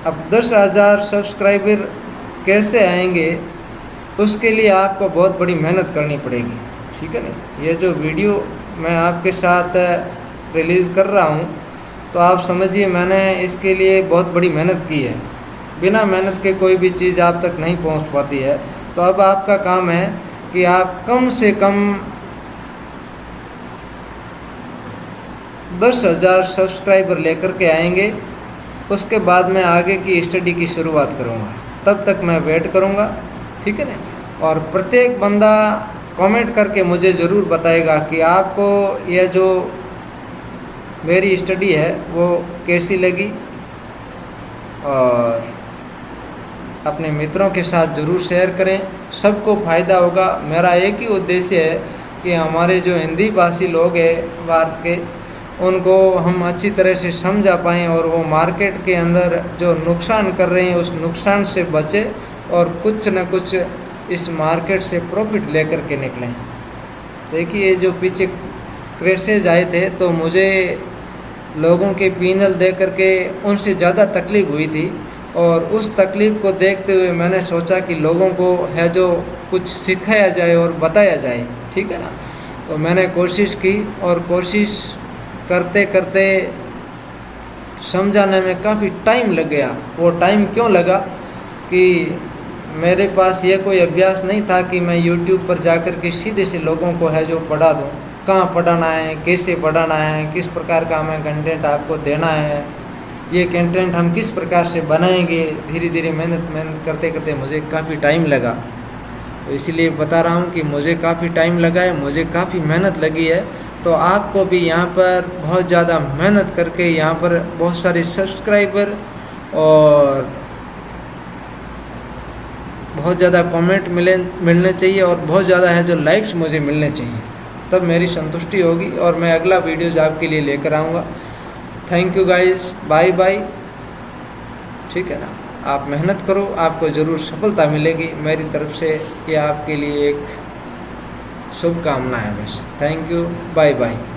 अब 10,000 सब्सक्राइबर कैसे आएंगे, उसके लिए आपको बहुत बड़ी मेहनत करनी पड़ेगी, ठीक है ना। ये जो वीडियो मैं आपके साथ रिलीज़ कर रहा हूँ तो आप समझिए मैंने इसके लिए बहुत बड़ी मेहनत की है। बिना मेहनत के कोई भी चीज़ आप तक नहीं पहुँच पाती है। तो अब आपका काम है कि आप कम से कम 10,000 सब्सक्राइबर लेकर के आएंगे, उसके बाद मैं आगे की स्टडी की शुरुआत करूँगा। तब तक मैं वेट करूँगा, ठीक है ना। और प्रत्येक बंदा कमेंट करके मुझे ज़रूर बताएगा कि आपको यह जो मेरी स्टडी है वो कैसी लगी, और अपने मित्रों के साथ ज़रूर शेयर करें, सबको फ़ायदा होगा। मेरा एक ही उद्देश्य है कि हमारे जो हिंदी भाषी लोग हैं भारत के, उनको हम अच्छी तरह से समझा पाएँ और वो मार्केट के अंदर जो नुकसान कर रहे हैं उस नुकसान से बचे और कुछ न कुछ इस मार्केट से प्रॉफिट लेकर के निकलें। देखिए, जो पीछे क्रैशेज आए थे तो मुझे लोगों के पीनल दे करके उनसे ज़्यादा तकलीफ़ हुई थी, और उस तकलीफ़ को देखते हुए मैंने सोचा कि लोगों को है जो कुछ सिखाया जाए और बताया जाए, ठीक है ना। तो मैंने कोशिश की, और कोशिश करते करते समझाने में काफ़ी टाइम लग गया। वो टाइम क्यों लगा कि मेरे पास ये कोई अभ्यास नहीं था कि मैं YouTube पर जाकर के सीधे से लोगों को है जो पढ़ा दूँ। कहाँ पढ़ाना है, कैसे पढ़ाना है, किस प्रकार का हमें कंटेंट आपको देना है, ये कंटेंट हम किस प्रकार से बनाएंगे, धीरे धीरे मेहनत करते करते मुझे काफ़ी टाइम लगा। तो इसीलिए बता रहा हूँ कि मुझे काफ़ी टाइम लगा है, मुझे काफ़ी मेहनत लगी है। तो आपको भी यहाँ पर बहुत ज़्यादा मेहनत करके यहाँ पर बहुत सारे सब्सक्राइबर और बहुत ज़्यादा कमेंट मिलने चाहिए, और बहुत ज़्यादा है जो लाइक्स मुझे मिलने चाहिए, तब मेरी संतुष्टि होगी और मैं अगला वीडियोज़ आपके लिए लेकर आऊँगा। Thank you guys, bye bye, ठीक है ना। आप मेहनत करो, आपको ज़रूर सफलता मिलेगी। मेरी तरफ से ये आपके लिए एक शुभकामना है बस। Thank you, bye bye.